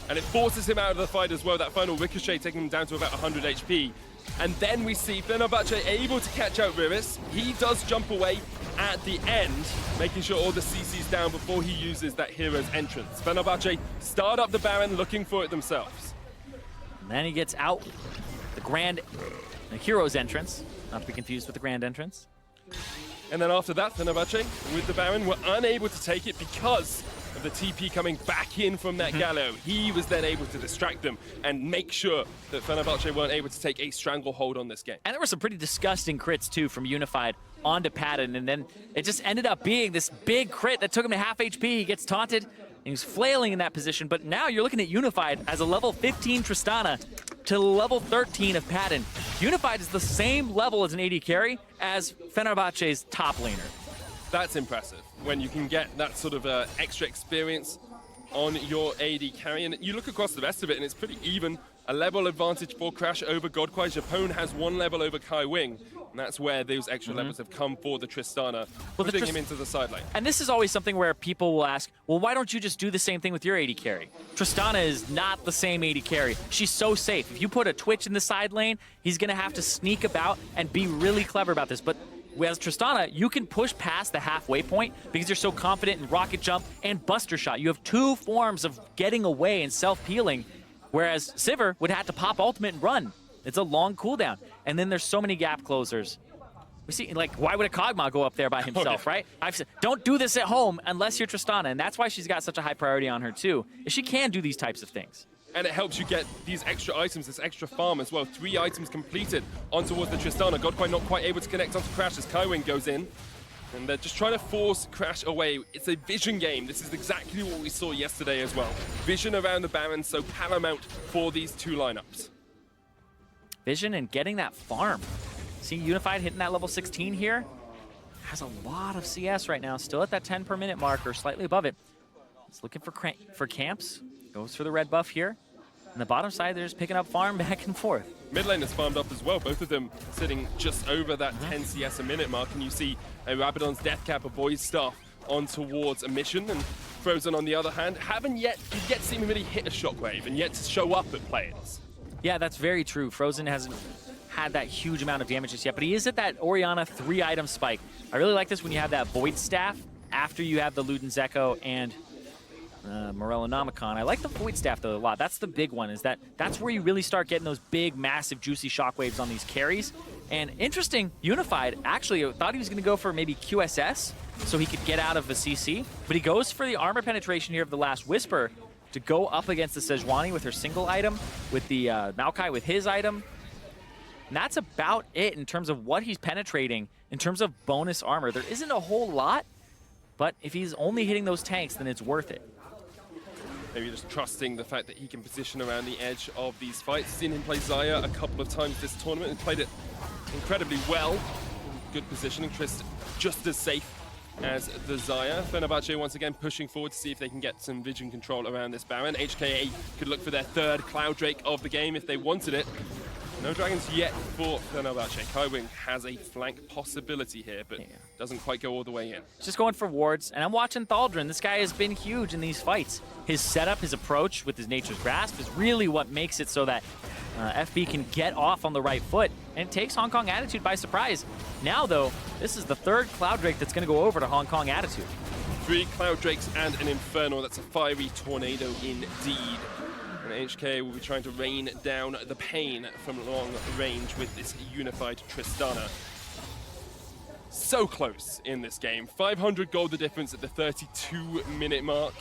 And it forces him out of the fight as well. That final ricochet taking him down to about 100 HP. And then we see Fenerbahce able to catch out Riris. He does jump away at the end, making sure all the CC's down before he uses that hero's entrance. Fenerbahce start up the Baron looking for it themselves. And then he gets out the hero's entrance, not to be confused with the grand entrance. And then after that, Fenerbahce with the Baron were unable to take it because of the TP coming back in from that Gallo. He was then able to distract them and make sure that Fenerbahce weren't able to take a stranglehold on this game. And there were some pretty disgusting crits too from Unified onto Padden, and then it just ended up being this big crit that took him to half HP. He gets taunted, and he's flailing in that position, but now you're looking at Unified as a level 15 Tristana to level 13 of Padden. Unified is the same level as an AD carry as Fenerbahce's top laner. That's impressive when you can get that sort of extra experience on your AD carry. And you look across the rest of it and it's pretty even a level advantage for Crash over Godquai. Japone has 1 level over Kai Wing, and that's where those extra levels have come for the Tristana, pushing him into the side lane. And this is always something where people will ask, well, why don't you just do the same thing with your AD carry? Tristana is not the same AD carry. She's so safe. If you put a Twitch in the side lane, he's going to have to sneak about and be really clever about this. But as Tristana, you can push past the halfway point because you're so confident in Rocket Jump and Buster Shot. You have 2 forms of getting away and self-healing, whereas Sivir would have to pop ultimate and run. It's a long cooldown. And then there's so many gap closers. We see, like, why would a Kog'Maw go up there by himself, right? I've said, don't do this at home unless you're Tristana, and that's why she's got such a high priority on her too, is she can do these types of things. And it helps you get these extra items, this extra farm as well. 3 items completed on towards the Tristana. Godquai not quite able to connect onto Crash as Kaiwing goes in. And they're just trying to force Crash away. It's a vision game. This is exactly what we saw yesterday as well. Vision around the Baron, so paramount for these 2 lineups. Vision and getting that farm. See Unified hitting that level 16 here. Has a lot of CS right now, still at that 10 per minute mark or slightly above it. He's looking for camps. Goes for the red buff here. On the bottom side, they're just picking up farm back and forth. Mid lane is farmed up as well, both of them sitting just over that 10 CS a minute mark, and you see a Rabadon's Death Cap avoid stuff on towards a mission, and Frozen on the other hand haven't yet seen him really hit a shockwave and yet to show up at players. Yeah, that's very true. Frozen hasn't had that huge amount of damage just yet, but he is at that Orianna 3-item spike. I really like this when you have that Void Staff after you have the Luden's Echo and Morellonomicon. I like the Void Staff though a lot. That's the big one, is that's where you really start getting those big, massive, juicy shockwaves on these carries. And interesting, Unified actually thought he was going to go for maybe QSS so he could get out of the CC, but he goes for the armor penetration here of the Last Whisper to go up against the Sejuani with her single item, with the Maokai with his item. And that's about it in terms of what he's penetrating in terms of bonus armor. There isn't a whole lot, but if he's only hitting those tanks, then it's worth it. Maybe just trusting the fact that he can position around the edge of these fights. Seen him play Xayah a couple of times this tournament and played it incredibly well. Good positioning, Trist just as safe as the Xayah. Fenerbahce once again pushing forward to see if they can get some vision control around this Baron. HKA could look for their 3rd Cloud Drake of the game if they wanted it. No dragons yet for Fenerbahce. Kaiwing has a flank possibility here, but doesn't quite go all the way in. Just going for wards, and I'm watching Thaldrun. This guy has been huge in these fights. His setup, his approach with his Nature's Grasp is really what makes it so that FB can get off on the right foot, and it takes Hong Kong Attitude by surprise. Now, though, this is the 3rd Cloud Drake that's going to go over to Hong Kong Attitude. 3 Cloud Drakes and an Infernal. That's a fiery tornado indeed. And HKA will be trying to rain down the pain from long range with this Unified Tristana. So close in this game. 500 gold the difference at the 32-minute mark.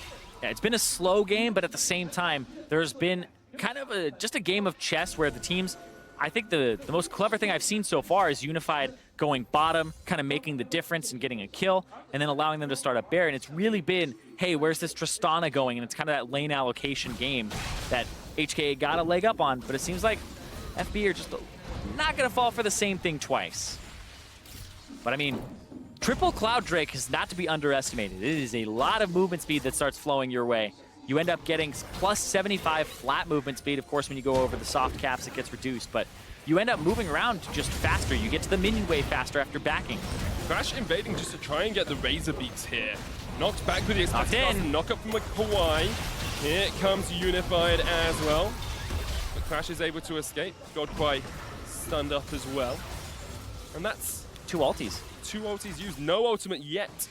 Yeah, it's been a slow game, but at the same time, there's been kind of just a game of chess where the teams, I think the most clever thing I've seen so far is Unified going bottom, kind of making the difference and getting a kill, and then allowing them to start up Baron. It's really been, hey, where's this Tristana going? And it's kind of that lane allocation game that HKA got a leg up on, but it seems like FB are just not going to fall for the same thing twice. But I mean, triple Cloud Drake is not to be underestimated. It is a lot of movement speed that starts flowing your way. You end up getting plus 75 flat movement speed. Of course, when you go over the soft caps, it gets reduced, but you end up moving around just faster. You get to the minion wave faster after backing. Crash invading just to try and get the Razor Beaks here. Knocked back with the expensive knock up from Hawaii. Here comes Unified as well. But Crash is able to escape. Godquai stunned up as well. And that's 2 ultis. 2 ultis used. No ultimate yet.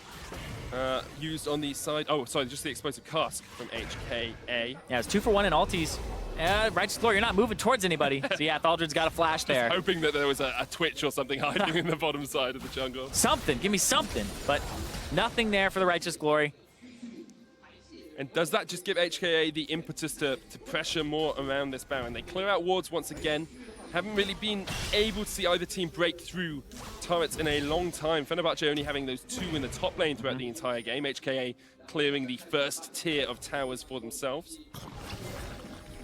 Used on the side. Oh, sorry, just the explosive cask from HKA. Yeah, it's 2 for 1 in ultis. Righteous Glory, you're not moving towards anybody. So yeah, Thaldrun's got a flash there. Just hoping that there was a Twitch or something hiding in the bottom side of the jungle. Something, give me something. But nothing there for the Righteous Glory. And does that just give HKA the impetus to pressure more around this Baron? They clear out wards once again. Haven't really been able to see either team break through turrets in a long time. Fenerbahce only having those 2 in the top lane throughout the entire game. HKA clearing the first tier of towers for themselves.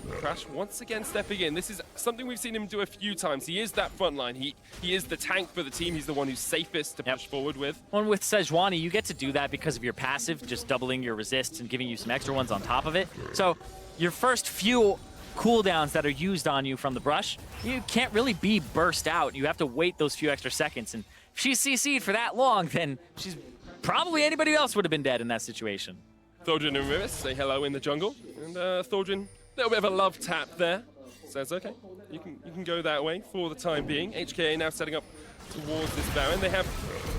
Crash once again stepping in. This is something we've seen him do a few times. He is that front line. He is the tank for the team. He's the one who's safest to push forward with. Well, with Sejuani, you get to do that because of your passive, just doubling your resists and giving you some extra ones on top of it. So your first few cooldowns that are used on you from the brush, you can't really be burst out. You have to wait those few extra seconds. And if she's CC'd for that long, then she's probably anybody else would have been dead in that situation. Thorgrin and Riris say hello in the jungle. And Thorgrin, a little bit of a love tap there. Says, okay, you can go that way for the time being. HKA now setting up towards this Baron. They have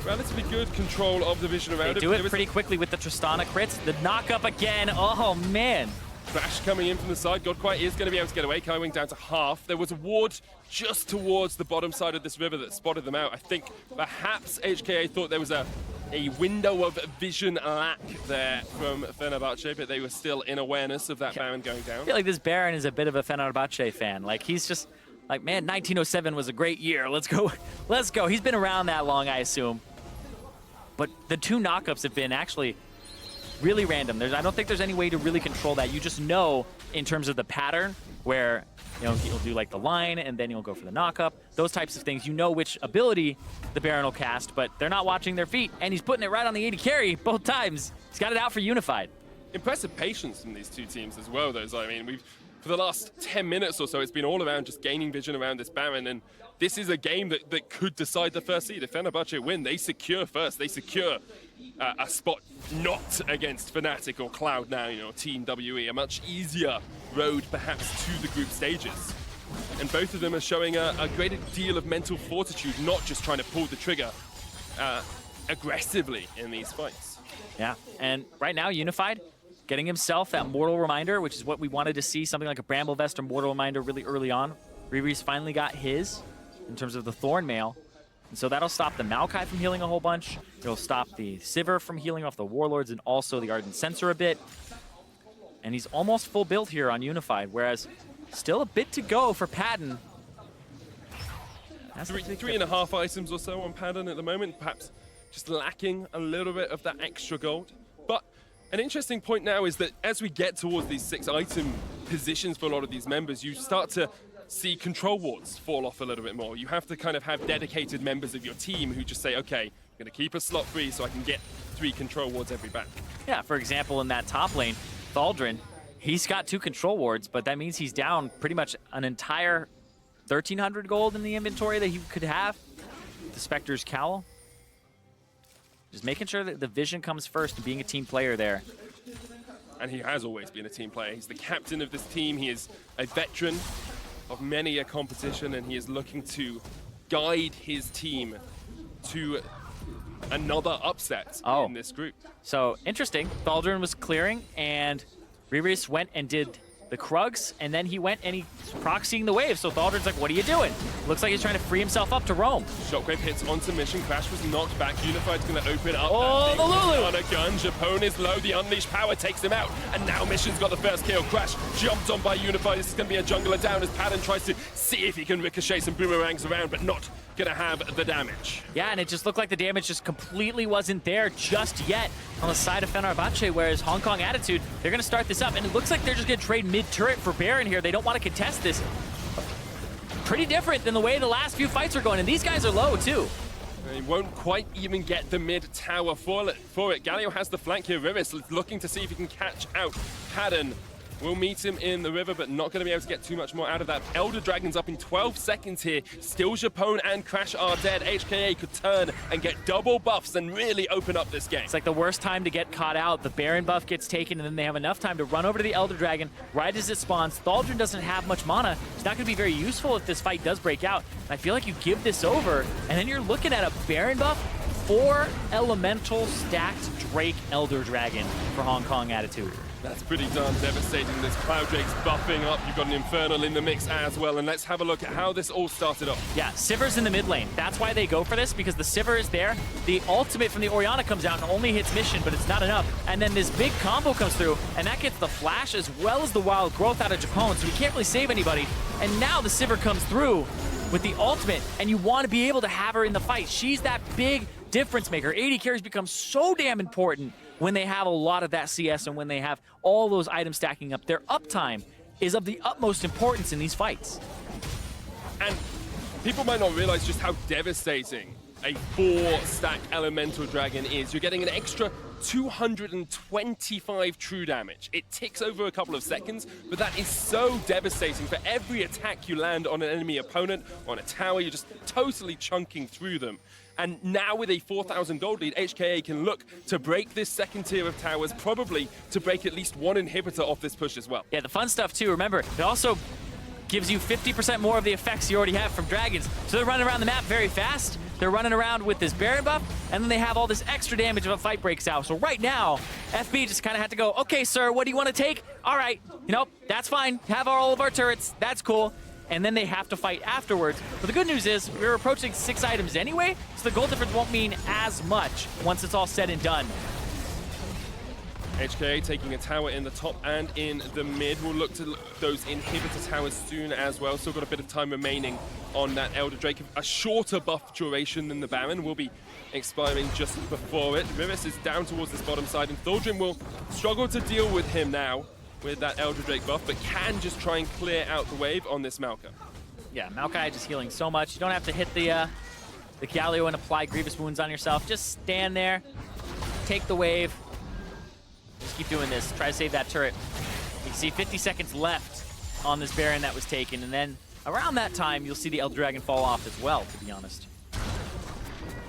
relatively good control of the vision around it. They do it pretty quickly with the Tristana crits. The knock-up again. Oh, man. Crash coming in from the side. Godquite is going to be able to get away. Kaiwing down to half. There was a ward just towards the bottom side of this river that spotted them out. I think perhaps HKA thought there was a window of vision lack there from Fenerbahce, but they were still in awareness of that Baron going down. I feel like this Baron is a bit of a Fenerbahce fan. Like, he's just like, man, 1907 was a great year. Let's go. Let's go. He's been around that long, I assume. But the two knockups have been actually really random. I don't think there's any way to really control that. You just know in terms of the pattern where, you know, he'll do like the line and then he'll go for the knockup. Those types of things. You know which ability the Baron will cast, but they're not watching their feet. And he's putting it right on the 80 carry both times. He's got it out for Unified. Impressive patience from these two teams as well, though. So, I mean, for the last 10 minutes or so, it's been all around just gaining vision around this Baron, and this is a game that could decide the first seed. If Fenerbahce win, they secure first. They secure a spot not against Fnatic or Cloud9, you know, Team WE, a much easier road perhaps to the group stages. And both of them are showing a greater deal of mental fortitude, not just trying to pull the trigger aggressively in these fights. Yeah, and right now, Unified getting himself that Mortal Reminder, which is what we wanted to see, something like a Bramble Vest or Mortal Reminder really early on. Riri's finally got his in terms of the Thorn Mail. And so that'll stop the Maokai from healing a whole bunch. It'll stop the Sivir from healing off the Warlords and also the Ardent Sensor a bit. And he's almost full build here on Unified, whereas still a bit to go for Padden. Three and a half items or so on Padden at the moment, perhaps just lacking a little bit of that extra gold. But an interesting point now is that as we get towards these 6-item positions for a lot of these members, you start to see control wards fall off a little bit more. You have to kind of have dedicated members of your team who just say, okay, I'm going to keep a slot free so I can get 3 control wards every back. Yeah, for example, in that top lane, Thaldrin, he's got 2 control wards, but that means he's down pretty much an entire 1,300 gold in the inventory that he could have. The Spectre's Cowl. Just making sure that the vision comes first and being a team player there. And he has always been a team player. He's the captain of this team. He is a veteran of many a competition, and he is looking to guide his team to another upset in this group. So, interesting. Thaldrin was clearing, and Riris went and did the Krugs, and then he went and he proxying the wave. So Thaldrin's like, what are you doing? Looks like he's trying to free himself up to roam. Shockwave hits onto Mission. Crash was knocked back. Unified's going to open up. Oh, the Lulu! On a gun. Japone is low. The Unleashed Power takes him out. And now Mission's got the first kill. Crash jumped on by Unified. This is going to be a jungler down as Padden tries to see if he can ricochet some boomerangs around, but not going to have the damage. Yeah, and it just looked like the damage just completely wasn't there just yet on the side of Fenerbahce, whereas Hong Kong Attitude, they're going to start this up, and it looks like they're just going to trade mid-turret for Baron here. They don't want to contest this. Pretty different than the way the last few fights are going, and these guys are low, too. He won't quite even get the mid-tower for it. Galio has the flank here. Riris looking to see if he can catch out Padden. We'll meet him in the river, but not going to be able to get too much more out of that. Elder Dragon's up in 12 seconds here. Still Japone and Crash are dead. HKA could turn and get double buffs and really open up this game. It's like the worst time to get caught out. The Baron buff gets taken, and then they have enough time to run over to the Elder Dragon right as it spawns. Thaldrin doesn't have much mana. It's not going to be very useful if this fight does break out. And I feel like you give this over, and then you're looking at a Baron buff, 4 elemental stacked Drake Elder Dragon for Hong Kong Attitude. That's pretty darn devastating. This Cloud Drake's buffing up. You've got an Infernal in the mix as well. And let's have a look at how this all started off. Yeah, Sivir's in the mid lane. That's why they go for this, because the Sivir is there. The ultimate from the Orianna comes out and only hits Mission, but it's not enough. And then this big combo comes through, and that gets the flash as well as the wild growth out of Japone, so he can't really save anybody. And now the Sivir comes through with the ultimate, and you want to be able to have her in the fight. She's that big difference maker. 80 carries become so damn important when they have a lot of that CS and when they have all those items stacking up. Their uptime is of the utmost importance in these fights. And people might not realize just how devastating a 4-stack Elemental Dragon is. You're getting an extra 225 true damage. It ticks over a couple of seconds, but that is so devastating. For every attack you land on an enemy opponent, on a tower, you're just totally chunking through them. And now with a 4,000 gold lead, HKA can look to break this second tier of towers, probably to break at least one inhibitor off this push as well. Yeah, the fun stuff too, remember, it also gives you 50% more of the effects you already have from dragons. So they're running around the map very fast. They're running around with this Baron buff, and then they have all this extra damage if a fight breaks out. So right now, FB just kind of had to go, okay, sir, what do you want to take? All right, you know, that's fine. Have all of our turrets. That's cool. And then they have to fight afterwards. But the good news is we're approaching 6 items anyway, so the gold difference won't mean as much once it's all said and done. HKA taking a tower in the top and in the mid. We'll look to those inhibitor towers soon as well. Still got a bit of time remaining on that Elder Drake. A shorter buff duration than the Baron will be expiring just before it. Rivis is down towards this bottom side, and Thaldrin will struggle to deal with him now with that Elder Drake buff, but can just try and clear out the wave on this Maokai. Yeah, Maokai just healing so much. You don't have to hit the Galio and apply grievous wounds on yourself. Just stand there, take the wave. Just keep doing this. Try to save that turret. You can see 50 seconds left on this Baron that was taken, and then around that time, you'll see the Elder Dragon fall off as well, to be honest.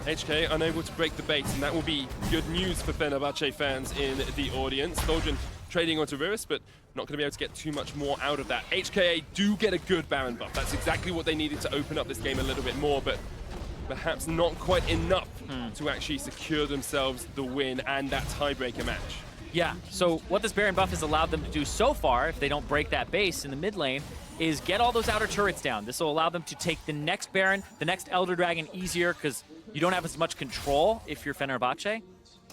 HK unable to break the bait, and that will be good news for Fenerbahce fans in the audience. Thaldrin trading onto Riris, but not going to be able to get too much more out of that. HKA do get a good Baron buff. That's exactly what they needed to open up this game a little bit more, but perhaps not quite enough to actually secure themselves the win and that tiebreaker match. Yeah, so what this Baron buff has allowed them to do so far, if they don't break that base in the mid lane, is get all those outer turrets down. This will allow them to take the next Baron, the next Elder Dragon easier, because you don't have as much control if you're Fenerbahce.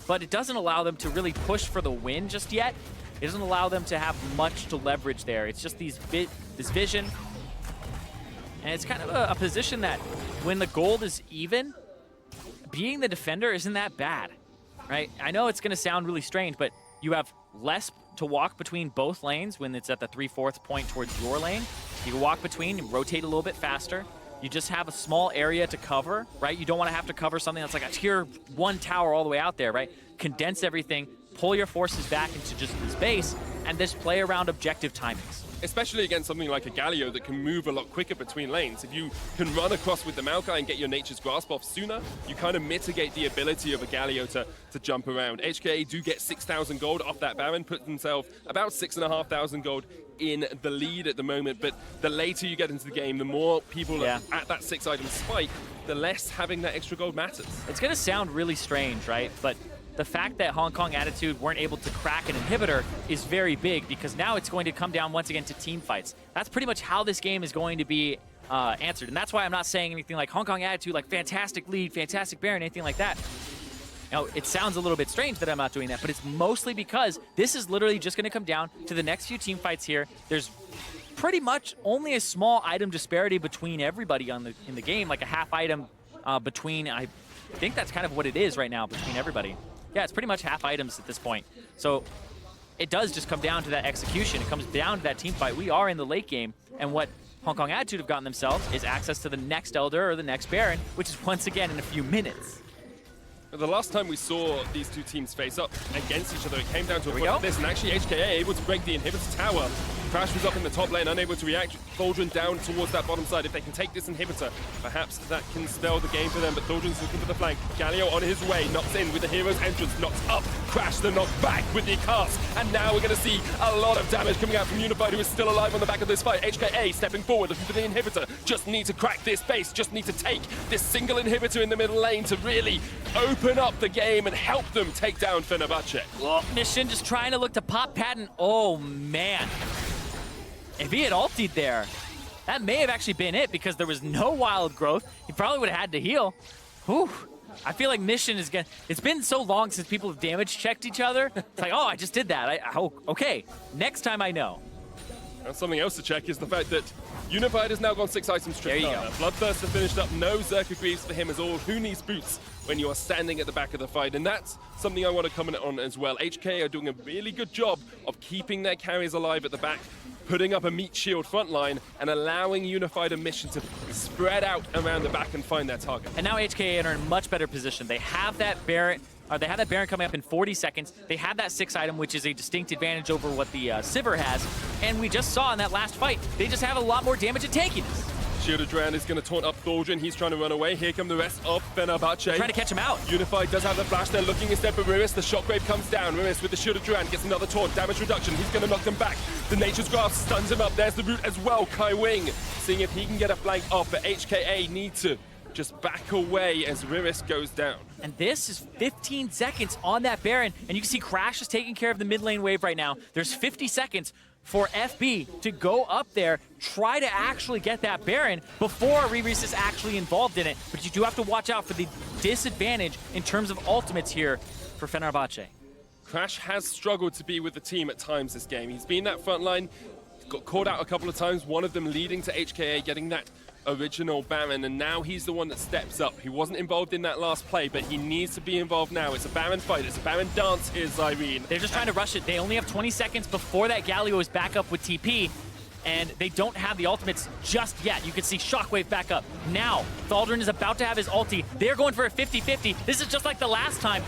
But it doesn't allow them to really push for the win just yet. It doesn't allow them to have much to leverage there. It's just this vision. And it's kind of a position that when the gold is even, being the defender isn't that bad, right? I know it's going to sound really strange, but you have less to walk between both lanes when it's at the 3/4 point towards your lane. You can walk between and rotate a little bit faster. You just have a small area to cover, right? You don't want to have to cover something that's like a tier 1 tower all the way out there, right? Condense everything, pull your forces back into just this base, and just play around objective timings. Especially against something like a Galio that can move a lot quicker between lanes. If you can run across with the Maokai and get your Nature's Grasp off sooner, you kind of mitigate the ability of a Galio to jump around. HKA do get 6,000 gold off that Baron, put themselves about 6,500 gold in the lead at the moment, but the later you get into the game, the more people are at that 6-item spike, the less having that extra gold matters. It's going to sound really strange, right? But the fact that Hong Kong Attitude weren't able to crack an inhibitor is very big, because now it's going to come down once again to team fights. That's pretty much how this game is going to be answered. And that's why I'm not saying anything like Hong Kong Attitude, like fantastic lead, fantastic Baron, anything like that. Now, it sounds a little bit strange that I'm not doing that, but it's mostly because this is literally just going to come down to the next few team fights here. There's pretty much only a small item disparity between everybody in the game, like a half item between, I think that's kind of what it is right now, between everybody. Yeah, it's pretty much half items at this point. So it does just come down to that execution. It comes down to that team fight. We are in the late game, and what Hong Kong Attitude have gotten themselves is access to the next Elder or the next Baron, which is once again in a few minutes. The last time we saw these two teams face up against each other, it came down to a point like this, and actually HKA able to break the inhibitor tower. Crash was up in the top lane, unable to react. Thaldrin down towards that bottom side. If they can take this inhibitor, perhaps that can spell the game for them, but Thaldrin's looking for the flank. Galio on his way, knocks in with the hero's entrance, knocks up. Crash the knock back with the cast, and now we're going to see a lot of damage coming out from Unified, who is still alive on the back of this fight. HKA stepping forward, looking for the inhibitor. Just need to crack this base, just need to take this single inhibitor in the middle lane to really open up the game and help them take down Fenerbahce. Oh, Mission just trying to look to pop Patton. Oh, man. If he had ultied there, that may have actually been it, because there was no wild growth. He probably would have had to heal. Whew. I feel like Mission is gonna... It's been so long since people have damage checked each other. It's like, oh, I just did that. Oh, okay, next time I know. And something else to check is the fact that Unified has now gone 6 items straight. There you go. Bloodthirster finished up. No Zerka Greaves for him as all. Who needs boots when you are standing at the back of the fight? And that's something I want to comment on as well. HK are doing a really good job of keeping their carries alive at the back, putting up a meat shield front line, and allowing Unified and Mission to spread out around the back and find their target. And now HKA are in a much better position. They have that Baron, they have that Baron coming up in 40 seconds. They have that 6 item, which is a distinct advantage over what the Sivir has. And we just saw in that last fight, they just have a lot more damage and tankiness. Shielded Duran is going to taunt up Thorgren. He's trying to run away. Here come the rest of Fenerbahce. Trying to catch him out. Unified does have the flash. They're looking instead for Riris. The shockwave comes down. Riris with the Shielded Duran gets another taunt. Damage reduction. He's going to knock them back. The Nature's Grasp stuns him up. There's the root as well. Kai Wing seeing if he can get a flank off, but HKA need to just back away as Riris goes down. And this is 15 seconds on that Baron, and you can see Crash is taking care of the mid lane wave right now. There's 50 seconds for FB to go up there, try to actually get that Baron before Riris is actually involved in it. But you do have to watch out for the disadvantage in terms of ultimates here for Fenerbahce. Crash has struggled to be with the team at times this game. He's been that front line, got caught out a couple of times, one of them leading to HKA getting that original Baron, and now he's the one that steps up. He wasn't involved in that last play, but he needs to be involved now. It's a Baron fight. It's a Baron dance here, Zyrene. They're just trying to rush it. They only have 20 seconds before that Galio is back up with TP, and they don't have the ultimates just yet. You can see Shockwave back up. Now, Thaldren is about to have his ulti. They're going for a 50-50. This is just like the last time.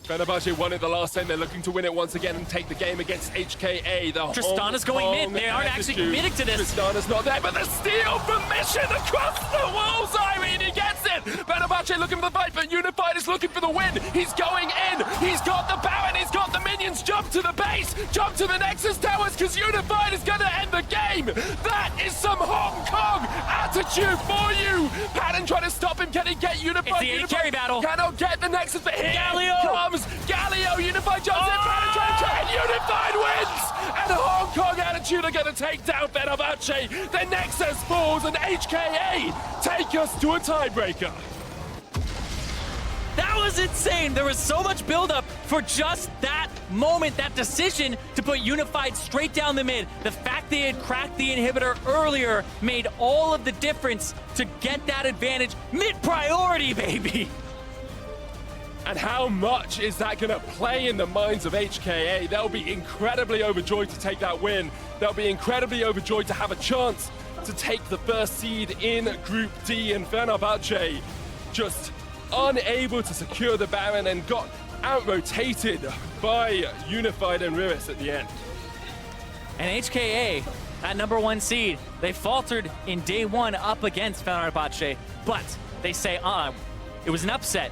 Fenerbahce won it the last time. They're looking to win it once again and take the game against HKA. Tristana's going mid. They aren't actually committing to this. Tristana's not there, but the steal from Mission across the walls. Zyrene, he gets it. Fenerbahce looking for the fight, but Unified is looking for the win. He's going in. He's got the Baron. He's got the minions. Jump to the base. Jump to the Nexus Towers, because Unified is going to end the game. That is some Hong Kong attitude for you. Patton trying to stop him. Can he get Unified? It's the carry battle. Cannot get the Nexus, but here Galio comes Galio. Unified jumps in, and Unified wins! And Hong Kong attitude are going to take down Fenerbahce. The Nexus falls, and HKA take us to a tiebreaker. That was insane. There was so much buildup for just that moment, that decision to put Unified straight down the mid. The fact they had cracked the inhibitor earlier made all of the difference to get that advantage. Mid priority, baby. And how much is that going to play in the minds of HKA? They'll be incredibly overjoyed to take that win. They'll be incredibly overjoyed to have a chance to take the first seed in Group D. And Fenerbahce just unable to secure the Baron and got out-rotated by Unified and Riris at the end. And HKA, that #1 seed, they faltered in day 1 up against Fenerbahce, but they say, it was an upset.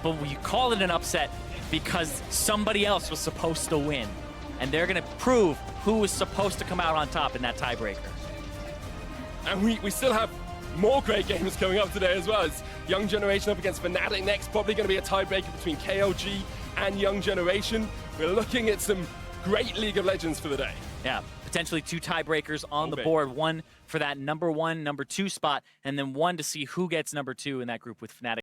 But you call it an upset because somebody else was supposed to win. And they're going to prove who was supposed to come out on top in that tiebreaker. And we still have more great games coming up today as well. It's Young Generation up against Fnatic next. Probably going to be a tiebreaker between KLG and Young Generation. We're looking at some great League of Legends for the day. Yeah, potentially 2 tiebreakers on the board. One for that #1, #2 spot, and then one to see who gets #2 in that group with Fnatic.